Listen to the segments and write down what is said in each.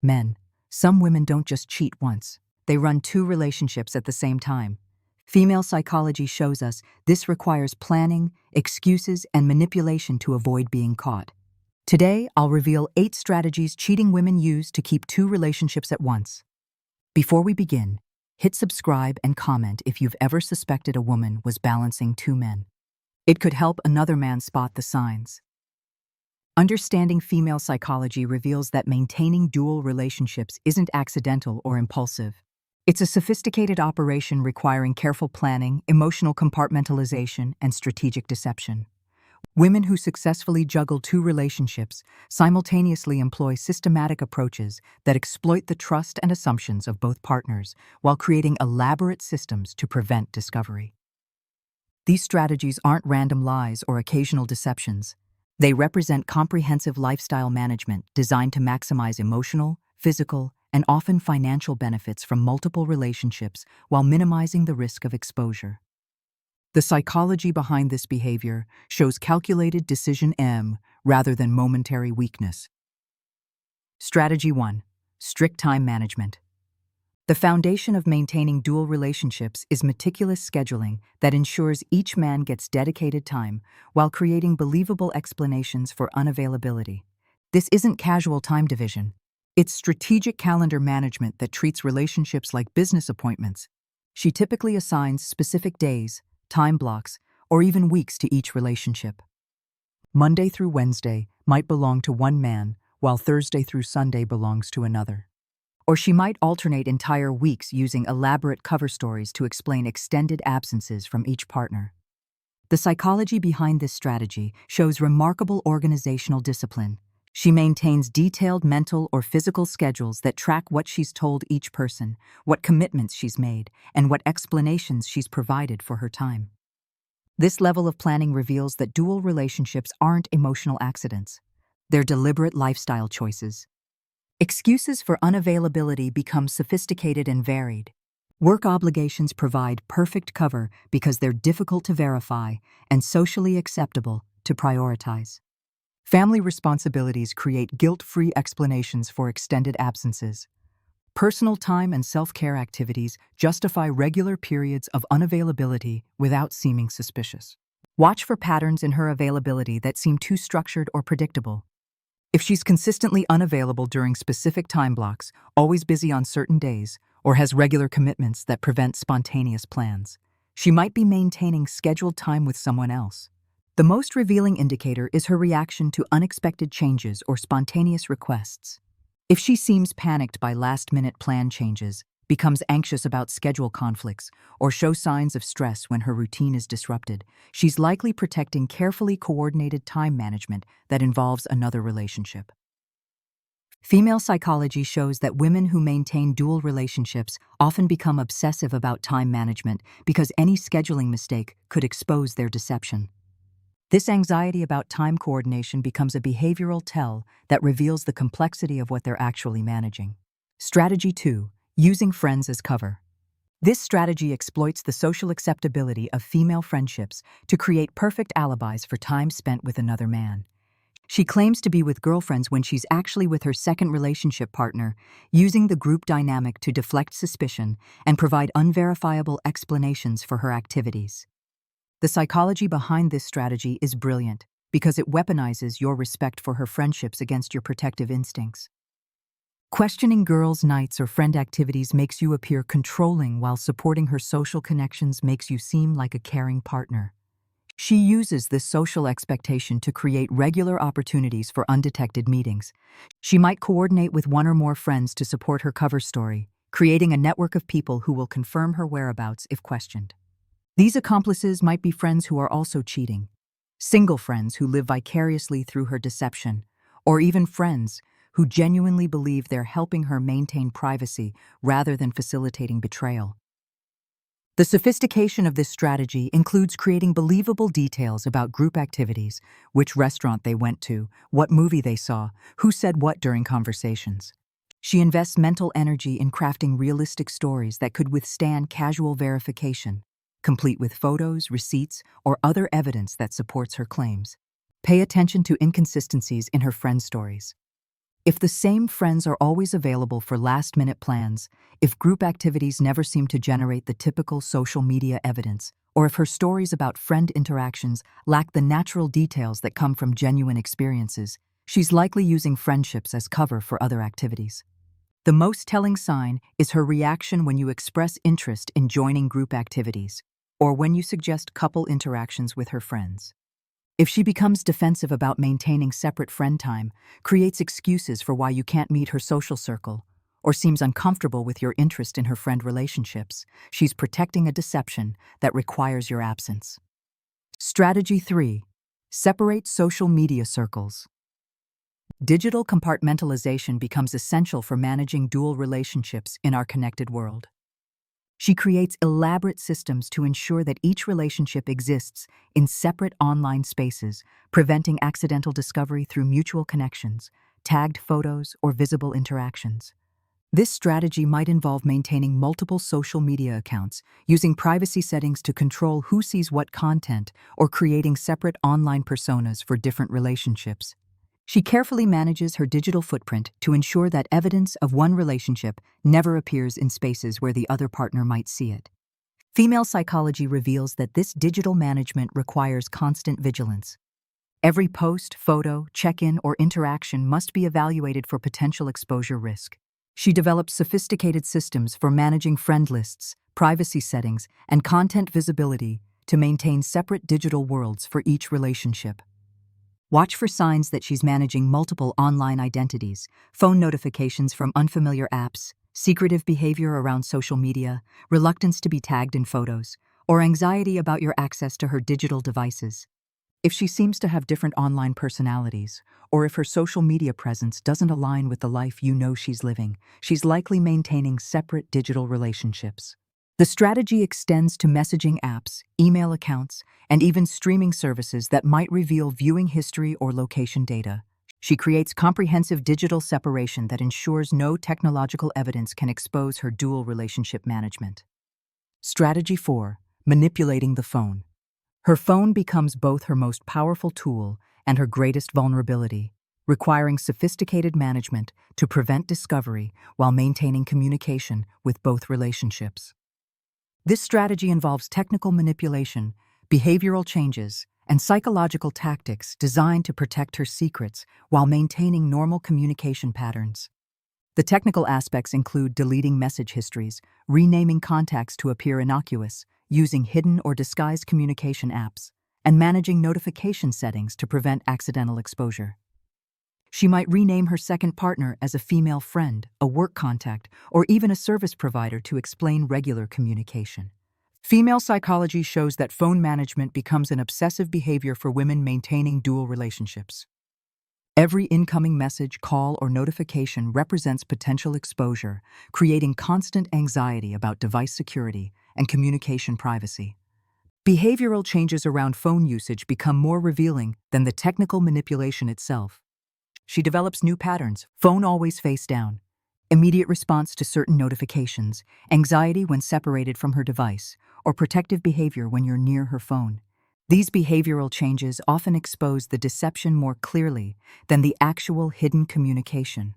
Men. Some women don't just cheat once. They run two relationships at the same time. Female psychology shows us this requires planning, excuses, and manipulation to avoid being caught. Today, I'll reveal 8 strategies cheating women use to keep two relationships at once. Before we begin, hit subscribe and comment if you've ever suspected a woman was balancing two men. It could help another man spot the signs. Understanding female psychology reveals that maintaining dual relationships isn't accidental or impulsive. It's a sophisticated operation requiring careful planning, emotional compartmentalization, and strategic deception. Women who successfully juggle two relationships simultaneously employ systematic approaches that exploit the trust and assumptions of both partners while creating elaborate systems to prevent discovery. These strategies aren't random lies or occasional deceptions. They represent comprehensive lifestyle management designed to maximize emotional, physical, and often financial benefits from multiple relationships while minimizing the risk of exposure. The psychology behind this behavior shows calculated decision rather than momentary weakness. Strategy 1. Strict time management. The foundation of maintaining dual relationships is meticulous scheduling that ensures each man gets dedicated time while creating believable explanations for unavailability. This isn't casual time division. It's strategic calendar management that treats relationships like business appointments. She typically assigns specific days, time blocks, or even weeks to each relationship. Monday through Wednesday might belong to one man, while Thursday through Sunday belongs to another. Or she might alternate entire weeks using elaborate cover stories to explain extended absences from each partner. The psychology behind this strategy shows remarkable organizational discipline. She maintains detailed mental or physical schedules that track what she's told each person, what commitments she's made, and what explanations she's provided for her time. This level of planning reveals that dual relationships aren't emotional accidents. They're deliberate lifestyle choices. Excuses for unavailability become sophisticated and varied. Work obligations provide perfect cover because they're difficult to verify and socially acceptable to prioritize. Family responsibilities create guilt-free explanations for extended absences. Personal time and self-care activities justify regular periods of unavailability without seeming suspicious. Watch for patterns in her availability that seem too structured or predictable. If she's consistently unavailable during specific time blocks, always busy on certain days, or has regular commitments that prevent spontaneous plans, she might be maintaining scheduled time with someone else. The most revealing indicator is her reaction to unexpected changes or spontaneous requests. If she seems panicked by last-minute plan changes, becomes anxious about schedule conflicts, or shows signs of stress when her routine is disrupted, she's likely protecting carefully coordinated time management that involves another relationship. Female psychology shows that women who maintain dual relationships often become obsessive about time management because any scheduling mistake could expose their deception. This anxiety about time coordination becomes a behavioral tell that reveals the complexity of what they're actually managing. Strategy 2. Using friends as cover. This strategy exploits the social acceptability of female friendships to create perfect alibis for time spent with another man. She claims to be with girlfriends when she's actually with her second relationship partner, using the group dynamic to deflect suspicion and provide unverifiable explanations for her activities. The psychology behind this strategy is brilliant because it weaponizes your respect for her friendships against your protective instincts. Questioning girls' nights or friend activities makes you appear controlling, while supporting her social connections makes you seem like a caring partner. She uses this social expectation to create regular opportunities for undetected meetings. She might coordinate with one or more friends to support her cover story, creating a network of people who will confirm her whereabouts if questioned. These accomplices might be friends who are also cheating, single friends who live vicariously through her deception, or even friends who genuinely believe they're helping her maintain privacy rather than facilitating betrayal. The sophistication of this strategy includes creating believable details about group activities, which restaurant they went to, what movie they saw, who said what during conversations. She invests mental energy in crafting realistic stories that could withstand casual verification, complete with photos, receipts, or other evidence that supports her claims. Pay attention to inconsistencies in her friend stories. If the same friends are always available for last-minute plans, if group activities never seem to generate the typical social media evidence, or if her stories about friend interactions lack the natural details that come from genuine experiences, she's likely using friendships as cover for other activities. The most telling sign is her reaction when you express interest in joining group activities, or when you suggest couple interactions with her friends. If she becomes defensive about maintaining separate friend time, creates excuses for why you can't meet her social circle, or seems uncomfortable with your interest in her friend relationships, she's protecting a deception that requires your absence. Strategy 3. Separate social media circles. Digital compartmentalization becomes essential for managing dual relationships in our connected world. She creates elaborate systems to ensure that each relationship exists in separate online spaces, preventing accidental discovery through mutual connections, tagged photos, or visible interactions. This strategy might involve maintaining multiple social media accounts, using privacy settings to control who sees what content, or creating separate online personas for different relationships. She carefully manages her digital footprint to ensure that evidence of one relationship never appears in spaces where the other partner might see it. Female psychology reveals that this digital management requires constant vigilance. Every post, photo, check-in, or interaction must be evaluated for potential exposure risk. She develops sophisticated systems for managing friend lists, privacy settings, and content visibility to maintain separate digital worlds for each relationship. Watch for signs that she's managing multiple online identities, phone notifications from unfamiliar apps, secretive behavior around social media, reluctance to be tagged in photos, or anxiety about your access to her digital devices. If she seems to have different online personalities, or if her social media presence doesn't align with the life you know she's living, she's likely maintaining separate digital relationships. The strategy extends to messaging apps, email accounts, and even streaming services that might reveal viewing history or location data. She creates comprehensive digital separation that ensures no technological evidence can expose her dual relationship management. Strategy 4. Manipulating the phone. Her phone becomes both her most powerful tool and her greatest vulnerability, requiring sophisticated management to prevent discovery while maintaining communication with both relationships. This strategy involves technical manipulation, behavioral changes, and psychological tactics designed to protect her secrets while maintaining normal communication patterns. The technical aspects include deleting message histories, renaming contacts to appear innocuous, using hidden or disguised communication apps, and managing notification settings to prevent accidental exposure. She might rename her second partner as a female friend, a work contact, or even a service provider to explain regular communication. Female psychology shows that phone management becomes an obsessive behavior for women maintaining dual relationships. Every incoming message, call, or notification represents potential exposure, creating constant anxiety about device security and communication privacy. Behavioral changes around phone usage become more revealing than the technical manipulation itself. She develops new patterns: phone always face down, immediate response to certain notifications, anxiety when separated from her device, or protective behavior when you're near her phone. These behavioral changes often expose the deception more clearly than the actual hidden communication.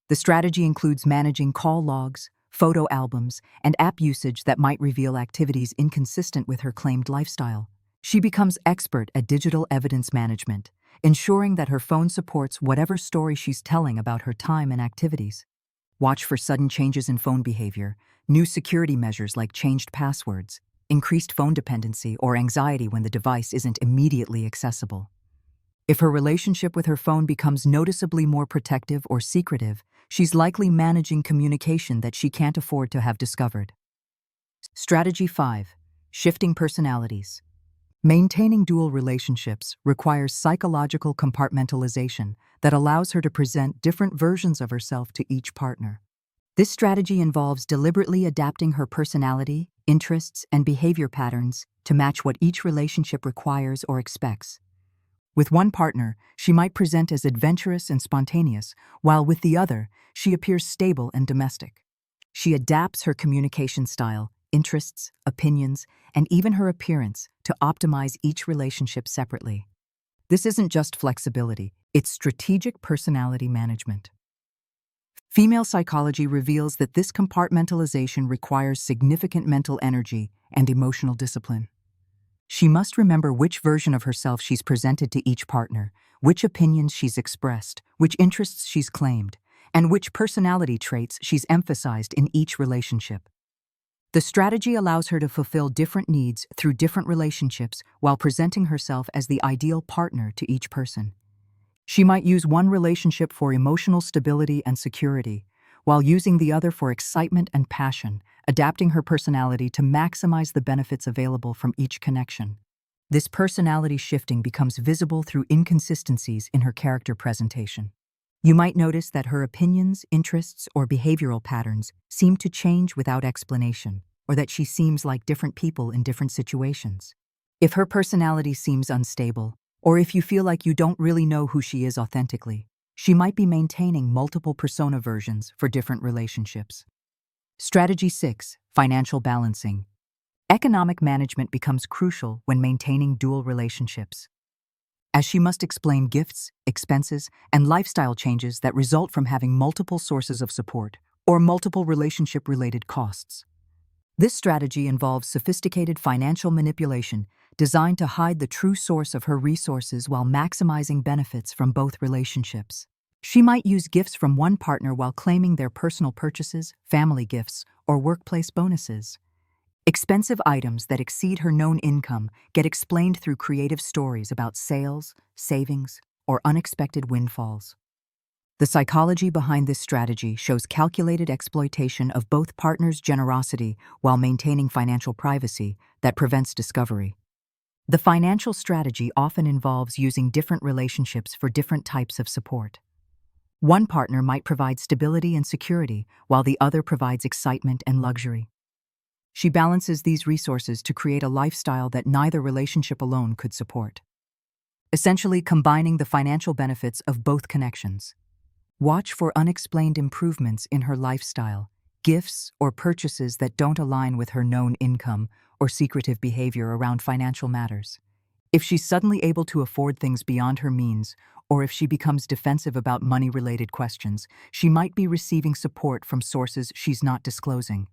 The strategy includes managing call logs, photo albums, and app usage that might reveal activities inconsistent with her claimed lifestyle. She becomes expert at digital evidence management, ensuring that her phone supports whatever story she's telling about her time and activities. Watch for sudden changes in phone behavior, new security measures like changed passwords, increased phone dependency, or anxiety when the device isn't immediately accessible. If her relationship with her phone becomes noticeably more protective or secretive, she's likely managing communication that she can't afford to have discovered. Strategy 5. Shifting personalities. Maintaining dual relationships requires psychological compartmentalization that allows her to present different versions of herself to each partner. This strategy involves deliberately adapting her personality, interests, and behavior patterns to match what each relationship requires or expects. With one partner, she might present as adventurous and spontaneous, while with the other, she appears stable and domestic. She adapts her communication style, interests, opinions, and even her appearance to optimize each relationship separately. This isn't just flexibility, it's strategic personality management. Female psychology reveals that this compartmentalization requires significant mental energy and emotional discipline. She must remember which version of herself she's presented to each partner, which opinions she's expressed, which interests she's claimed, and which personality traits she's emphasized in each relationship. The strategy allows her to fulfill different needs through different relationships while presenting herself as the ideal partner to each person. She might use one relationship for emotional stability and security, while using the other for excitement and passion, adapting her personality to maximize the benefits available from each connection. This personality shifting becomes visible through inconsistencies in her character presentation. You might notice that her opinions, interests, or behavioral patterns seem to change without explanation, or that she seems like different people in different situations. If her personality seems unstable, or if you feel like you don't really know who she is authentically, she might be maintaining multiple persona versions for different relationships. Strategy 6. Financial balancing. Economic management becomes crucial when maintaining dual relationships, as she must explain gifts, expenses, and lifestyle changes that result from having multiple sources of support or multiple relationship-related costs. This strategy involves sophisticated financial manipulation designed to hide the true source of her resources while maximizing benefits from both relationships. She might use gifts from one partner while claiming their personal purchases, family gifts, or workplace bonuses. Expensive items that exceed her known income get explained through creative stories about sales, savings, or unexpected windfalls. The psychology behind this strategy shows calculated exploitation of both partners' generosity while maintaining financial privacy that prevents discovery. The financial strategy often involves using different relationships for different types of support. One partner might provide stability and security, while the other provides excitement and luxury. She balances these resources to create a lifestyle that neither relationship alone could support, essentially combining the financial benefits of both connections. Watch for unexplained improvements in her lifestyle, gifts or purchases that don't align with her known income or secretive behavior around financial matters. If she's suddenly able to afford things beyond her means, or if she becomes defensive about money-related questions, she might be receiving support from sources she's not disclosing.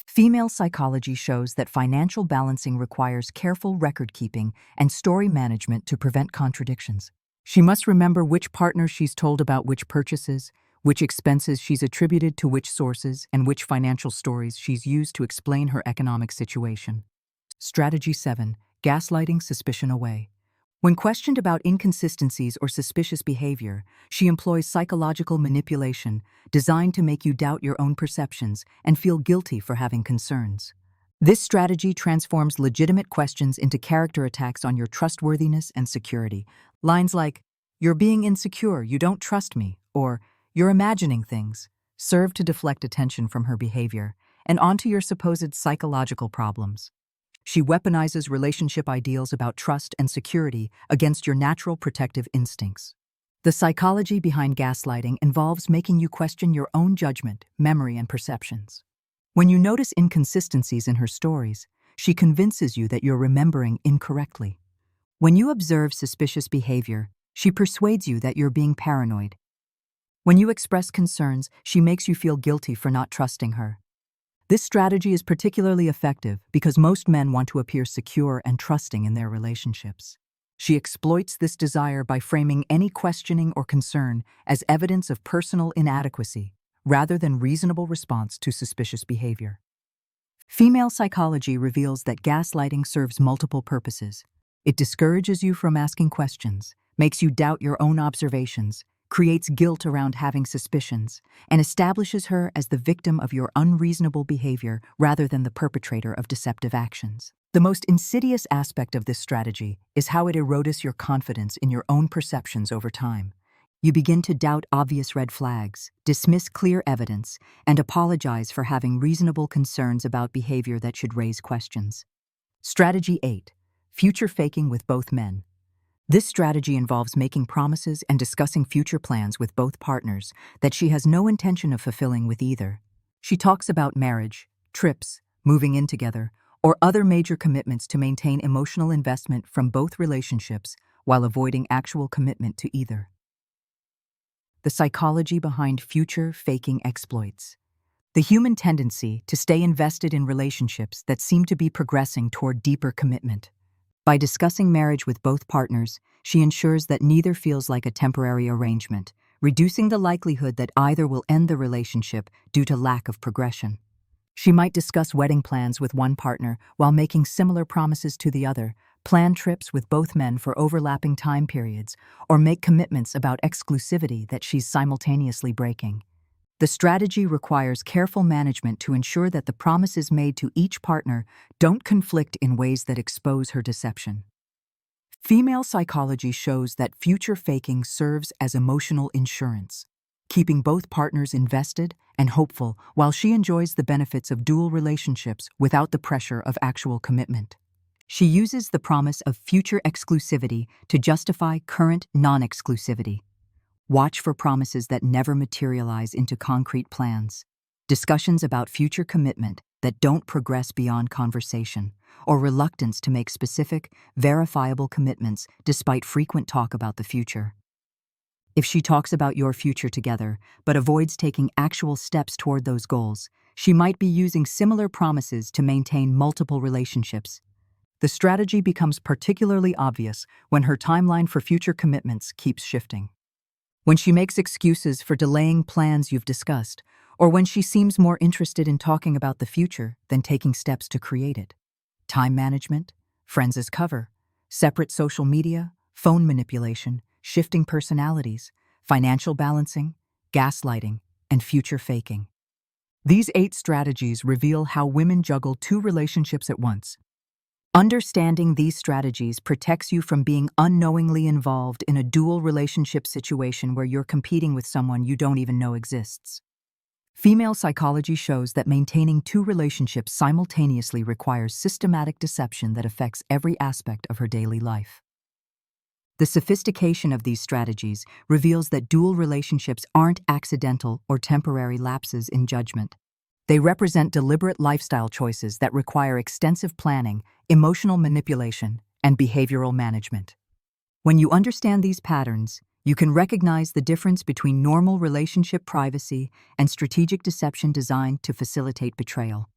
Female psychology shows that financial balancing requires careful record-keeping and story management to prevent contradictions. She must remember which partner she's told about which purchases, which expenses she's attributed to which sources, and which financial stories she's used to explain her economic situation. Strategy 7. Gaslighting suspicion away. When questioned about inconsistencies or suspicious behavior, she employs psychological manipulation designed to make you doubt your own perceptions and feel guilty for having concerns. This strategy transforms legitimate questions into character attacks on your trustworthiness and security. Lines like, "You're being insecure, you don't trust me," or "You're imagining things," serve to deflect attention from her behavior and onto your supposed psychological problems. She weaponizes relationship ideals about trust and security against your natural protective instincts. The psychology behind gaslighting involves making you question your own judgment, memory, and perceptions. When you notice inconsistencies in her stories, she convinces you that you're remembering incorrectly. When you observe suspicious behavior, she persuades you that you're being paranoid. When you express concerns, she makes you feel guilty for not trusting her. This strategy is particularly effective because most men want to appear secure and trusting in their relationships. She exploits this desire by framing any questioning or concern as evidence of personal inadequacy, rather than reasonable response to suspicious behavior. Female psychology reveals that gaslighting serves multiple purposes. It discourages you from asking questions, makes you doubt your own observations, creates guilt around having suspicions, and establishes her as the victim of your unreasonable behavior rather than the perpetrator of deceptive actions. The most insidious aspect of this strategy is how it erodes your confidence in your own perceptions over time. You begin to doubt obvious red flags, dismiss clear evidence, and apologize for having reasonable concerns about behavior that should raise questions. Strategy 8. Future faking with both men. This strategy involves making promises and discussing future plans with both partners that she has no intention of fulfilling with either. She talks about marriage, trips, moving in together, or other major commitments to maintain emotional investment from both relationships while avoiding actual commitment to either. the psychology behind future faking exploits. The human tendency to stay invested in relationships that seem to be progressing toward deeper commitment. By discussing marriage with both partners, she ensures that neither feels like a temporary arrangement, reducing the likelihood that either will end the relationship due to lack of progression. She might discuss wedding plans with one partner while making similar promises to the other, plan trips with both men for overlapping time periods, or make commitments about exclusivity that she's simultaneously breaking. The strategy requires careful management to ensure that the promises made to each partner don't conflict in ways that expose her deception. Female psychology shows that future faking serves as emotional insurance, keeping both partners invested and hopeful while she enjoys the benefits of dual relationships without the pressure of actual commitment. She uses the promise of future exclusivity to justify current non-exclusivity. Watch for promises that never materialize into concrete plans, discussions about future commitment that don't progress beyond conversation, or reluctance to make specific, verifiable commitments despite frequent talk about the future. If she talks about your future together, but avoids taking actual steps toward those goals, she might be using similar promises to maintain multiple relationships. The strategy becomes particularly obvious when her timeline for future commitments keeps shifting. When she makes excuses for delaying plans you've discussed, or when she seems more interested in talking about the future than taking steps to create it. Time management, friends as cover, separate social media, phone manipulation, shifting personalities, financial balancing, gaslighting, and future faking. These 8 strategies reveal how women juggle 2 relationships at once. Understanding these strategies protects you from being unknowingly involved in a dual relationship situation where you're competing with someone you don't even know exists. Female psychology shows that maintaining 2 relationships simultaneously requires systematic deception that affects every aspect of her daily life. The sophistication of these strategies reveals that dual relationships aren't accidental or temporary lapses in judgment. They represent deliberate lifestyle choices that require extensive planning, emotional manipulation, and behavioral management. When you understand these patterns, you can recognize the difference between normal relationship privacy and strategic deception designed to facilitate betrayal.